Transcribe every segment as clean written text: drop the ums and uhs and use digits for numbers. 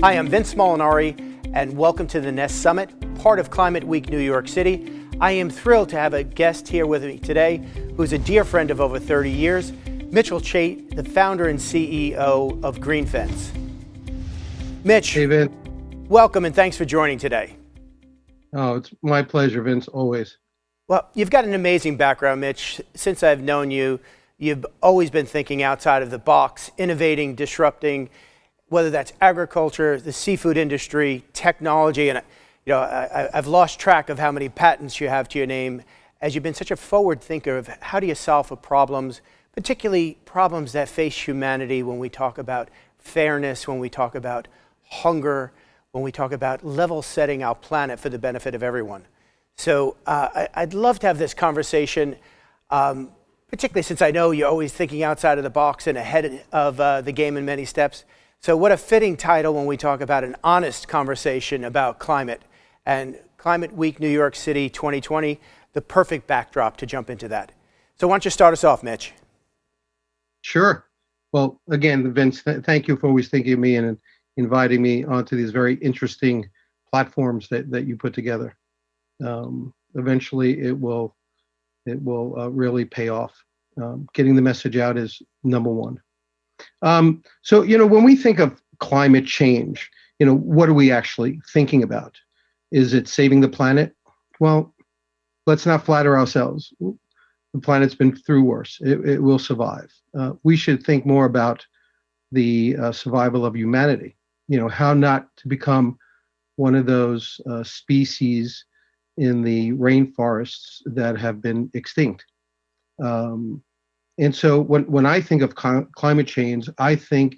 Hi, I'm Vince Molinari, and welcome to the Nest Summit, part of Climate Week New York City. I am thrilled to have a guest here with me today who's a dear friend of over 30 years, Mitch Chait, the founder and CEO of Greenfence. Mitch, hey, Vince. Welcome and thanks for joining today. Oh, it's my pleasure, Vince, always. Well, you've got an amazing background, Mitch. Since I've known you, you've always been thinking outside of the box, innovating, disrupting, whether that's agriculture, the seafood industry, technology, and I've lost track of how many patents you have to your name, as you've been such a forward thinker of how do you solve for problems, particularly problems that face humanity when we talk about fairness, when we talk about hunger, when we talk about level setting our planet for the benefit of everyone. So I'd love to have this conversation, particularly since I know you're always thinking outside of the box and ahead of the game in many steps. So what a fitting title when we talk about an honest conversation about climate, and Climate Week New York City 2020, the perfect backdrop to jump into that. So why don't you start us off, Mitch? Sure. Well, again, Vince, thank you for always thinking of me and inviting me onto these very interesting platforms that you put together. Eventually, it will really pay off. Getting the message out is number one. So, when we think of climate change, what are we actually thinking about? Is it saving the planet? Well, let's not flatter ourselves. The planet's been through worse. It will survive. We should think more about the survival of humanity. How not to become one of those species in the rainforests that have been extinct. And so when I think of climate change, I think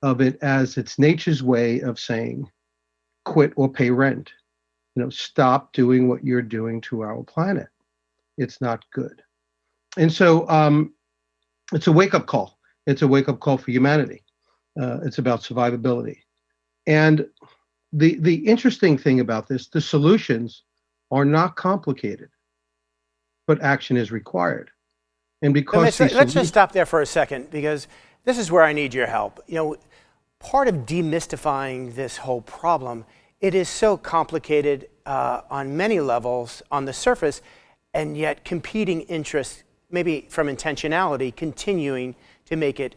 of it as it's nature's way of saying, quit or pay rent. Stop doing what you're doing to our planet. It's not good. And so it's a wake-up call. It's a wake-up call for humanity. It's about survivability. And the interesting thing about this, the solutions are not complicated, but action is required. And because let's just stop there for a second, because this is where I need your help. Part of demystifying this whole problem, it is so complicated on many levels on the surface, and yet competing interests, maybe from intentionality, continuing to make it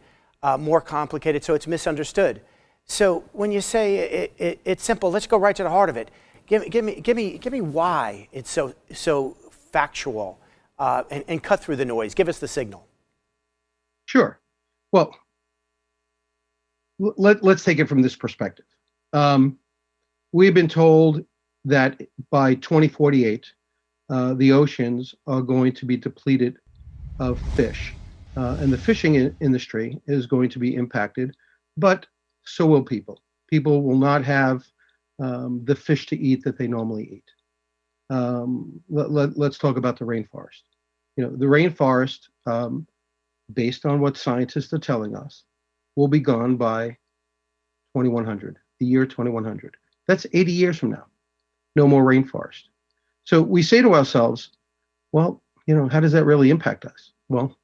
more complicated so it's misunderstood. So when you say it's simple, let's go right to the heart of it. Give me why it's so factual. And cut through the noise. Give us the signal. Sure. Well, let's take it from this perspective. We've been told that by 2048, the oceans are going to be depleted of fish. And the fishing industry is going to be impacted, but so will people. People will not have the fish to eat that they normally eat. Let's talk about the rainforest. The rainforest, based on what scientists are telling us, will be gone by 2100, the year 2100. That's 80 years from now. No more rainforest. So we say to ourselves, well, how does that really impact us? Well,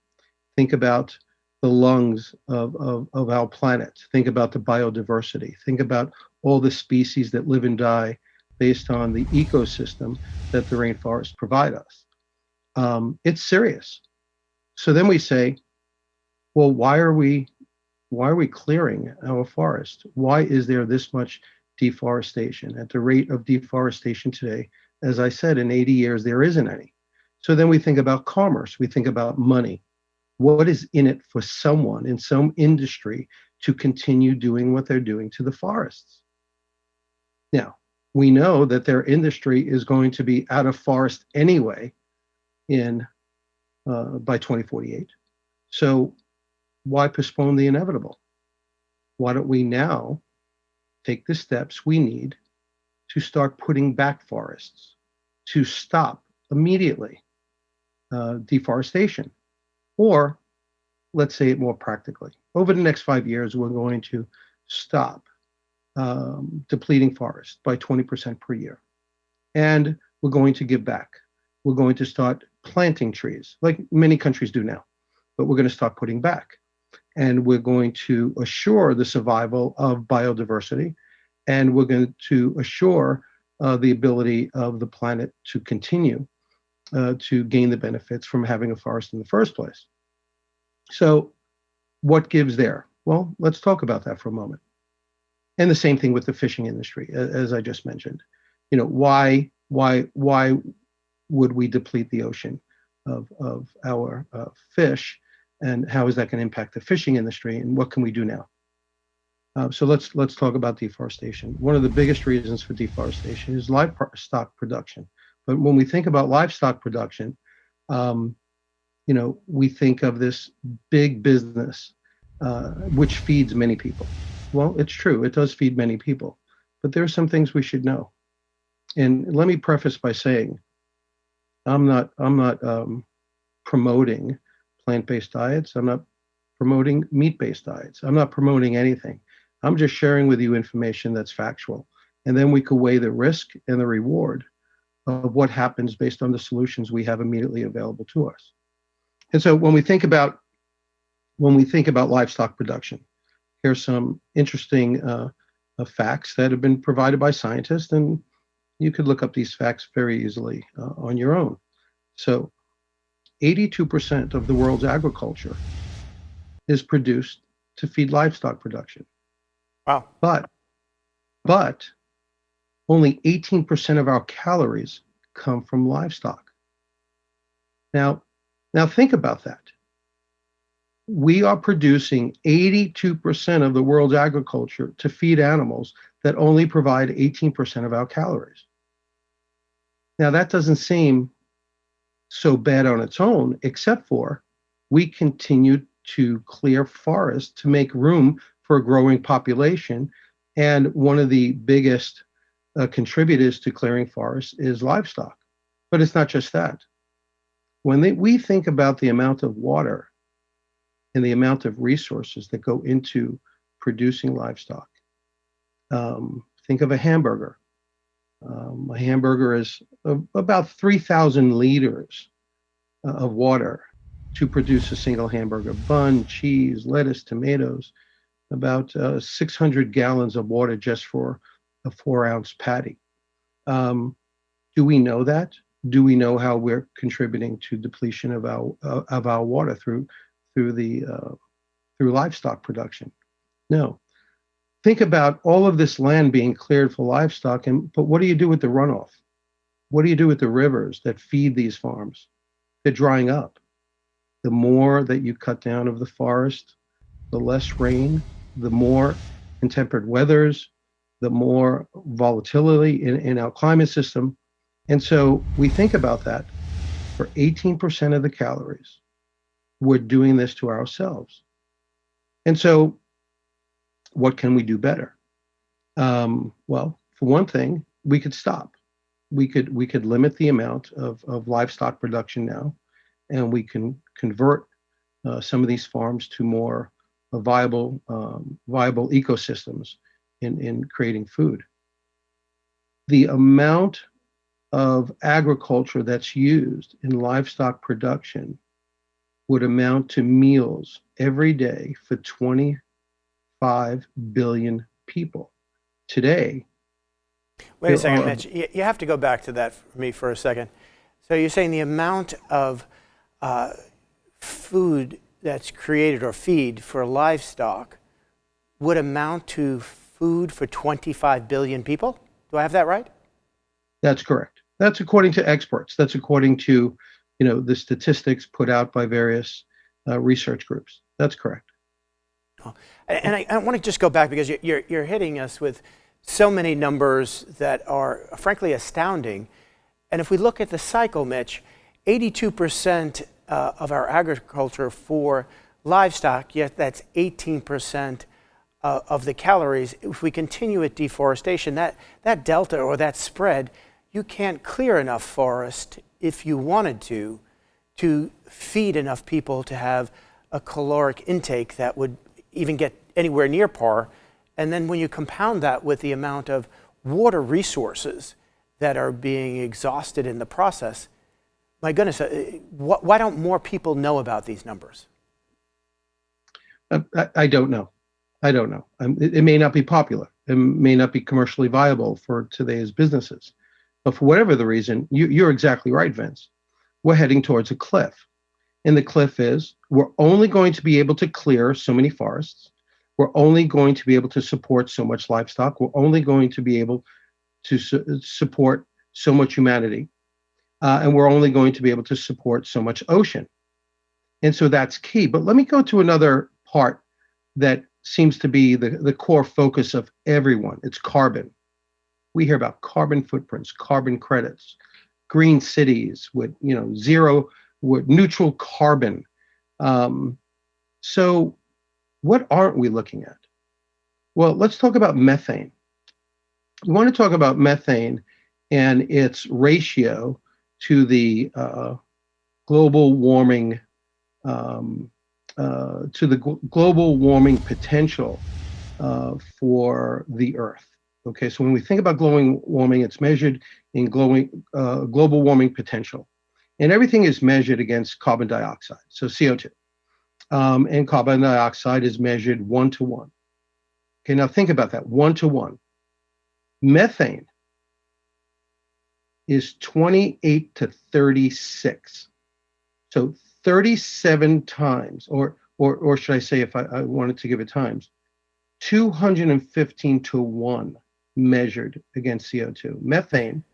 think about the lungs of our planet. Think about the biodiversity. Think about all the species that live and die based on the ecosystem that the rainforests provide us. It's serious. So then we say, well, why are we clearing our forest? Why is there this much deforestation? At the rate of deforestation today, as I said, in 80 years, there isn't any. So then we think about commerce. We think about money. What is in it for someone in some industry to continue doing what they're doing to the forests? Now, we know that their industry is going to be out of forest anyway by 2048. So why postpone the inevitable? Why don't we now take the steps we need to start putting back forests, to stop immediately deforestation? Or let's say it more practically. Over the next 5 years, we're going to stop depleting forests by 20% per year. And we're going to give back. We're going to start planting trees, like many countries do now, but we're going to start putting back. and we're going to assure the survival of biodiversity, and we're going to assure the ability of the planet to continue to gain the benefits from having a forest in the first place. So what gives there? Well, let's talk about that for a moment. And the same thing with the fishing industry, as I just mentioned. Why would we deplete the ocean of our fish, and how is that going to impact the fishing industry, and what can we do now? So let's talk about deforestation. One of the biggest reasons for deforestation is livestock production. But when we think about livestock production, we think of this big business which feeds many people. Well, it's true, it does feed many people, but there are some things we should know. And let me preface by saying, I'm not promoting plant-based diets. I'm not promoting meat-based diets. I'm not promoting anything. I'm just sharing with you information that's factual. And then we could weigh the risk and the reward of what happens based on the solutions we have immediately available to us. And so when we think about livestock production, here's some interesting facts that have been provided by scientists, and you could look up these facts very easily on your own. So 82% of the world's agriculture is produced to feed livestock production. Wow. But only 18% of our calories come from livestock. Now think about that. We are producing 82% of the world's agriculture to feed animals that only provide 18% of our calories. Now that doesn't seem so bad on its own, except for we continue to clear forests to make room for a growing population. And one of the biggest contributors to clearing forests is livestock. But it's not just that. When we think about the amount of water and the amount of resources that go into producing livestock, think of a hamburger. A hamburger is about 3,000 liters of water to produce a single hamburger. Bun, cheese, lettuce, tomatoes, about 600 gallons of water just for a 4-ounce patty. Do we know that? Do we know how we're contributing to depletion of our water through livestock production? No. Think about all of this land being cleared for livestock, but what do you do with the runoff? What do you do with the rivers that feed these farms? They're drying up. The more that you cut down of the forest, the less rain, the more intemperate weathers, the more volatility in our climate system. And so we think about that. For 18% of the calories, we're doing this to ourselves. And so what can we do better? Well, for one thing, we could stop. We could limit the amount of livestock production now, and we can convert some of these farms to more viable ecosystems in creating food. The amount of agriculture that's used in livestock production would amount to meals every day for 25 billion people. Today, wait a second, Mitch. You have to go back to that for me for a second. So you're saying the amount of food that's created or feed for livestock would amount to food for 25 billion people? Do I have that right? That's correct. That's according to experts. That's according to the statistics put out by various research groups. That's correct. Oh. And I want to just go back because you're hitting us with so many numbers that are frankly astounding. And if we look at the cycle, Mitch, 82% of our agriculture for livestock, yet that's 18% of the calories. If we continue with deforestation, that delta or that spread, you can't clear enough forest if you wanted to feed enough people to have a caloric intake that would even get anywhere near par. And then when you compound that with the amount of water resources that are being exhausted in the process, my goodness, why don't more people know about these numbers? I don't know. I don't know. It may not be popular. It may not be commercially viable for today's businesses. But for whatever the reason, you're exactly right, Vince. We're heading towards a cliff. And the cliff is we're only going to be able to clear so many forests. We're only going to be able to support so much livestock. We're only going to be able to support so much humanity. And we're only going to be able to support so much ocean. And so that's key. But let me go to another part that seems to be the core focus of everyone. It's carbon. We hear about carbon footprints, carbon credits, green cities with zero, with neutral carbon. So what aren't we looking at? Well, let's talk about methane. You want to talk about methane and its ratio to the global warming global warming potential for the Earth. Okay, so when we think about global warming, it's measured in global warming potential, and everything is measured against carbon dioxide, so CO2, and carbon dioxide is measured 1-to-1. Okay, now think about that, 1-to-1. Methane is 28 to 36. So 37 times, or should I say, if I wanted to give it times, 215-to-1 measured against CO2. Methane,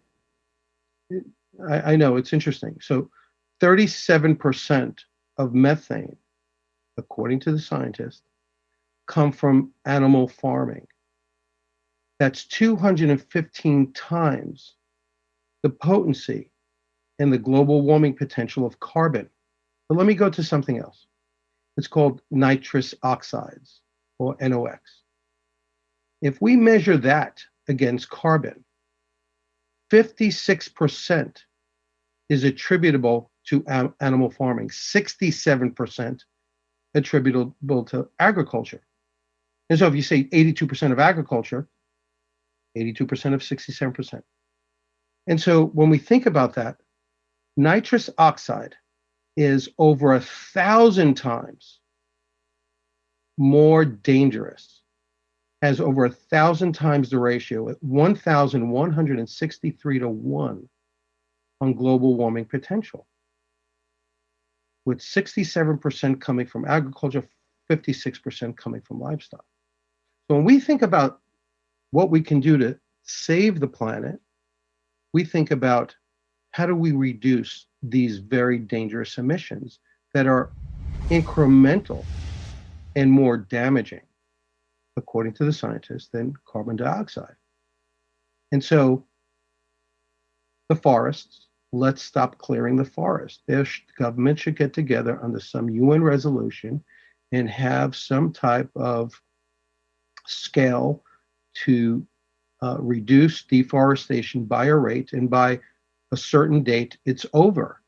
I know it's interesting. So 37% of methane, according to the scientists, come from animal farming. That's 215 times the potency and the global warming potential of carbon. But let me go to something else. It's called nitrous oxides, or NOx. If we measure that against carbon, 56% is attributable to animal farming, 67% attributable to agriculture. And so if you say 82% of agriculture, 82% of 67%. And so when we think about that, nitrous oxide is over 1,000 times more dangerous, has over 1,000 times the ratio, at 1,163-to-1 on global warming potential, with 67% coming from agriculture, 56% coming from livestock. So when we think about what we can do to save the planet, we think about how do we reduce these very dangerous emissions that are incremental and more damaging, according to the scientists, than carbon dioxide. And so the forests, let's stop clearing the forest. The government should get together under some UN resolution and have some type of scale to reduce deforestation by a rate, and by a certain date, it's over.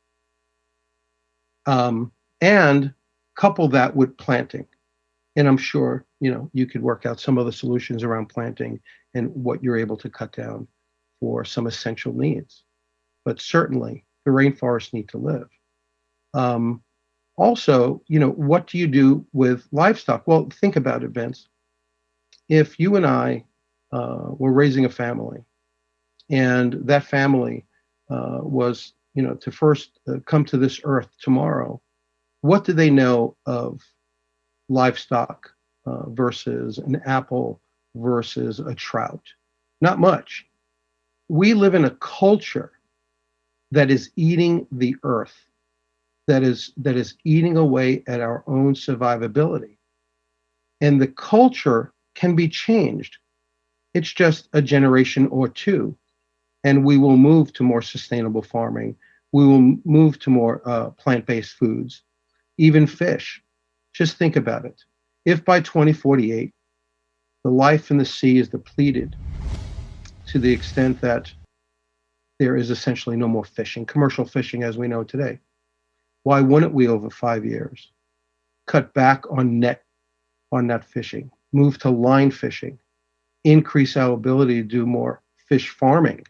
And couple that with planting. And I'm sure, you could work out some of the solutions around planting and what you're able to cut down for some essential needs. But certainly the rainforests need to live. Also, what do you do with livestock? Well, think about it, Vince. If you and I were raising a family, and that family was, to first come to this earth tomorrow, what do they know of livestock versus an apple versus a trout? Not much. We live in a culture that is eating the earth, that is eating away at our own survivability. And the culture can be changed. It's just a generation or two, and we will move to more sustainable farming. We will move to more plant-based foods, even fish. Just think about it. If by 2048, the life in the sea is depleted to the extent that there is essentially no more fishing, commercial fishing as we know today, why wouldn't we, over 5 years, cut back on net fishing, move to line fishing, increase our ability to do more fish farming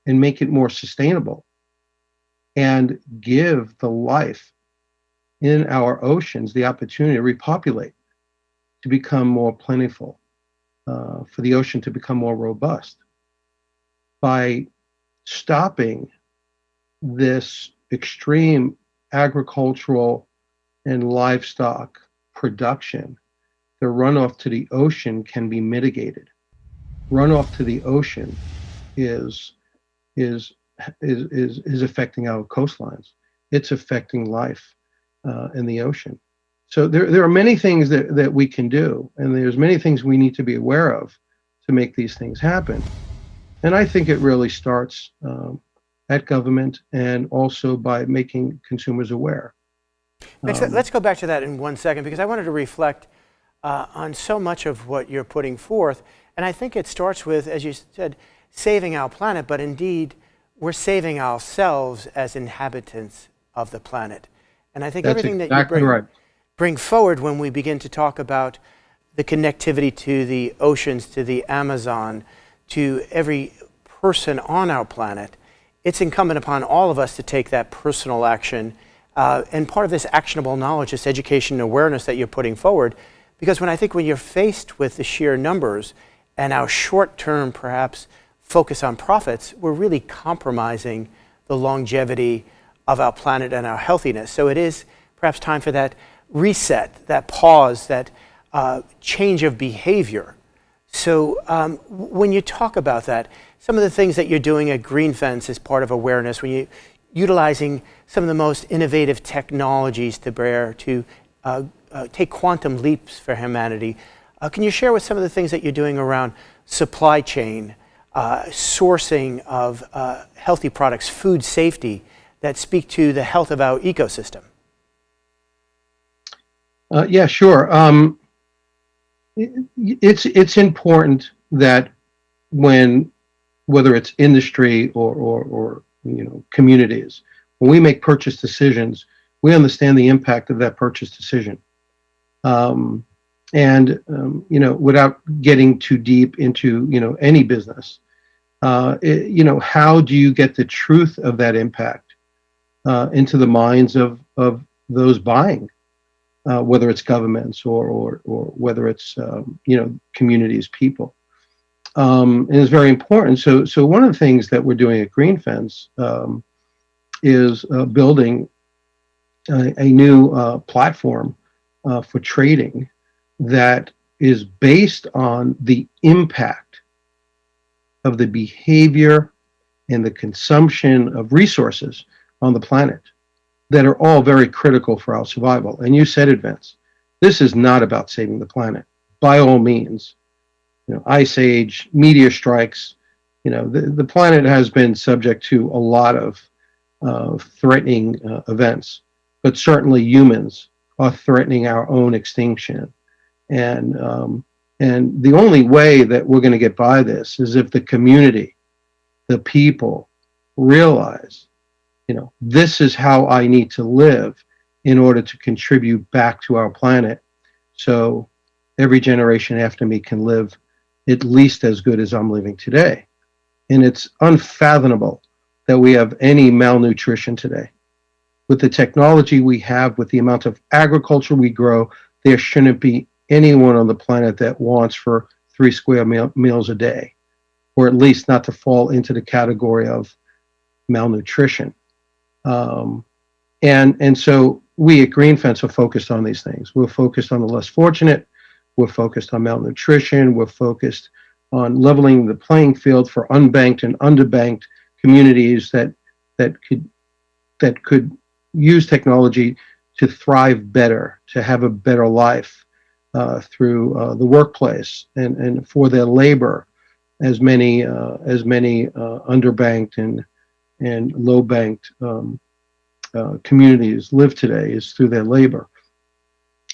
and make it more sustainable, and give the life in our oceans the opportunity to repopulate? to become more plentiful, for the ocean to become more robust. By stopping this extreme agricultural and livestock production, the runoff to the ocean can be mitigated. Runoff to the ocean is affecting our coastlines. It's affecting life in the ocean. So there are many things that we can do, and there's many things we need to be aware of to make these things happen. And I think it really starts at government and also by making consumers aware. Mitch, let's go back to that in 1 second, because I wanted to reflect on so much of what you're putting forth. And I think it starts with, as you said, saving our planet, but indeed, we're saving ourselves as inhabitants of the planet. And I think That's everything exactly that you right. bring forward when we begin to talk about the connectivity to the oceans, to the Amazon, to every person on our planet, it's incumbent upon all of us to take that personal action. And part of this actionable knowledge, this education and awareness that you're putting forward, because when you're faced with the sheer numbers and our short-term, perhaps, focus on profits, we're really compromising the longevity of our planet and our healthiness. So it is perhaps time for that reset, that pause, that change of behavior. So when you talk about that, some of the things that you're doing at Greenfence as part of awareness, when you're utilizing some of the most innovative technologies to bear to take quantum leaps for humanity, can you share with some of the things that you're doing around supply chain, sourcing of healthy products, food safety, that speak to the health of our ecosystem? Yeah, sure. It's important that whether it's industry or communities, when we make purchase decisions, we understand the impact of that purchase decision. Without getting too deep into any business, how do you get the truth of that impact into the minds of those buying, whether it's governments or whether it's communities, people. And it's very important. So one of the things that we're doing at Greenfence is building a new platform for trading that is based on the impact of the behavior and the consumption of resources on the planet that are all very critical for our survival. And you said it, Vince, this is not about saving the planet. By all means, ice age, meteor strikes, the planet has been subject to a lot of threatening events, but certainly humans are threatening our own extinction. And the only way that we're going to get by this is if the community, the people, realize, this is how I need to live in order to contribute back to our planet, so every generation after me can live at least as good as I'm living today. And it's unfathomable that we have any malnutrition today. With the technology we have, with the amount of agriculture we grow, there shouldn't be anyone on the planet that wants for 3 square meals a day, or at least not to fall into the category of malnutrition. And so we at Greenfence are focused on these things. We're focused on the less fortunate. We're focused on malnutrition. We're focused on leveling the playing field for unbanked and underbanked communities that could use technology to thrive better, to have a better life through the workplace and for their labor, as many underbanked and low banked communities live today is through their labor.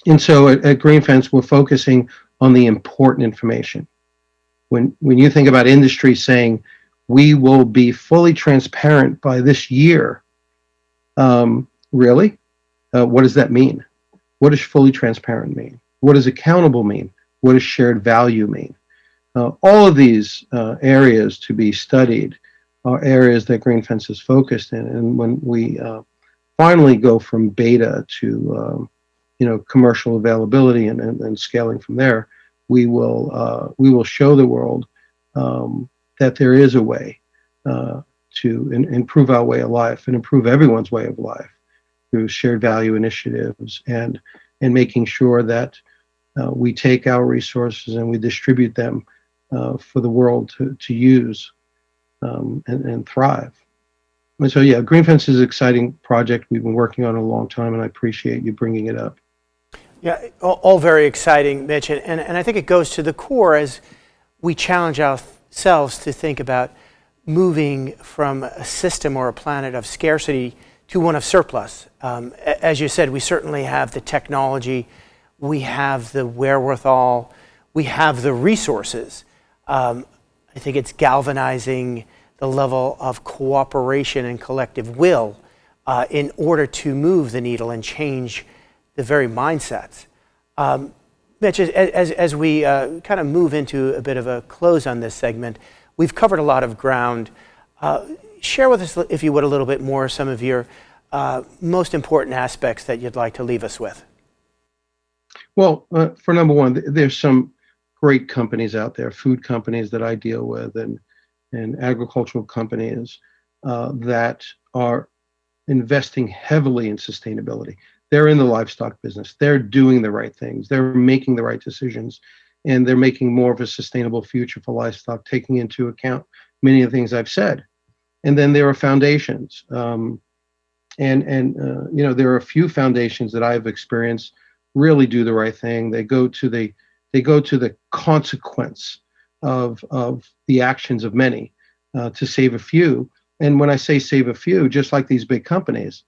And so at Greenfence, we're focusing on the important information. When you think about industry saying we will be fully transparent by this year, really? What does that mean? What does fully transparent mean? What does accountable mean? What does shared value mean? All of these areas to be studied are areas that Greenfence is focused in. And when we finally go from beta to commercial availability and scaling from there, we will show the world that there is a way to improve our way of life and improve everyone's way of life through shared value initiatives and making sure that we take our resources and we distribute them for the world to use and thrive. And so, yeah, Greenfence is an exciting project we've been working on a long time, and I appreciate you bringing it up. Yeah, all very exciting, Mitch, and I think it goes to the core as we challenge ourselves to think about moving from a system or a planet of scarcity to one of surplus. As you said, we certainly have the technology, we have the wherewithal, we have the resources. I think it's galvanizing the level of cooperation and collective will in order to move the needle and change the very mindsets. Mitch, as we kind of move into a bit of a close on this segment, we've covered a lot of ground. Share with us, if you would, a little bit more some of your most important aspects that you'd like to leave us with. Well, for number one, there's some great companies out there, food companies that I deal with and agricultural companies that are investing heavily in sustainability. They're in the livestock business. They're doing the right things. They're making the right decisions, and they're making more of a sustainable future for livestock, taking into account many of the things I've said. And then there are foundations, there are a few foundations that I've experienced really do the right thing. They go to the consequence of the actions of many to save a few. And when I say save a few, just like these big companies,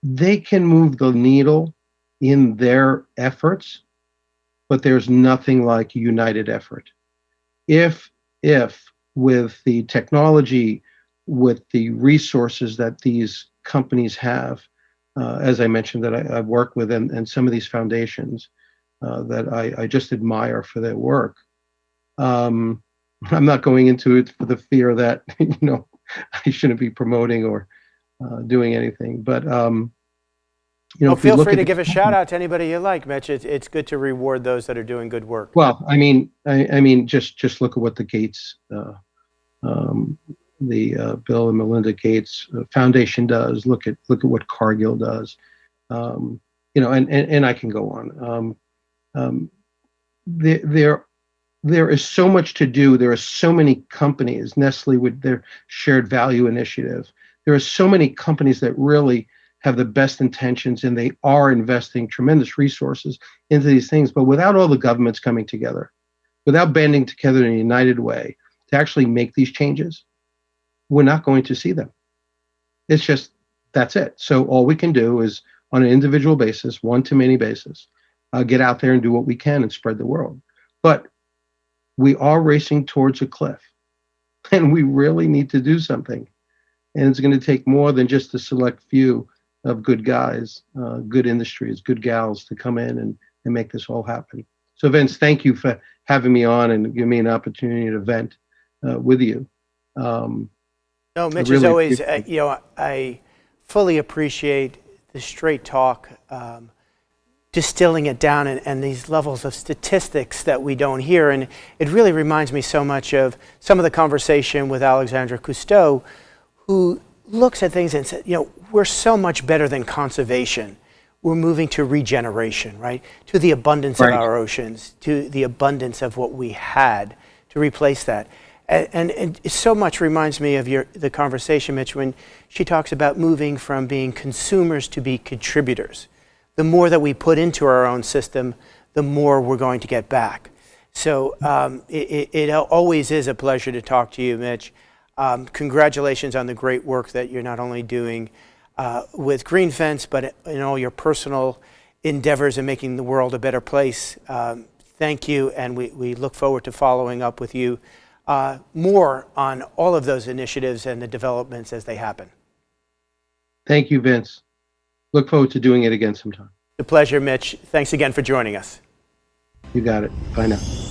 they can move the needle in their efforts, but there's nothing like united effort. If with the technology, with the resources that these companies have, as I mentioned, that I've worked with, and some of these foundations that I just admire for their work. I'm not going into it for the fear that I shouldn't be promoting or doing anything, but feel free to give a shout out to anybody you like, Mitch. It's good to reward those that are doing good work. Well, I mean, just look at what the Gates, the Bill and Melinda Gates Foundation does. Look at what Cargill does. And I can go on. There is so much to do. There are so many companies, Nestle with their shared value initiative. There are so many companies that really have the best intentions, and they are investing tremendous resources into these things. But without all the governments coming together, without banding together in a united way to actually make these changes, we're not going to see them. It's just, that's it. So all we can do is, on an individual basis, one-to-many basis, get out there and do what we can and spread the world. But we are racing towards a cliff, and we really need to do something. And it's going to take more than just a select few of good guys, good industries, good gals to come in and make this all happen. So Vince, thank you for having me on and giving me an opportunity to vent with you. No, Mitch, as always, I fully appreciate the straight talk, distilling it down and these levels of statistics that we don't hear. And it really reminds me so much of some of the conversation with Alexandre Cousteau, who looks at things and says, we're so much better than conservation. We're moving to regeneration, right? To the abundance of our oceans, to the abundance of what we had, to replace that. And it so much reminds me of the conversation, Mitch, when she talks about moving from being consumers to be contributors. The more that we put into our own system, the more we're going to get back. So it always is a pleasure to talk to you, Mitch. Congratulations on the great work that you're not only doing with Greenfence, but in all your personal endeavors in making the world a better place. Thank you, and we look forward to following up with you more on all of those initiatives and the developments as they happen. Thank you, Vince. Look forward to doing it again sometime. A pleasure, Mitch. Thanks again for joining us. You got it. Bye now.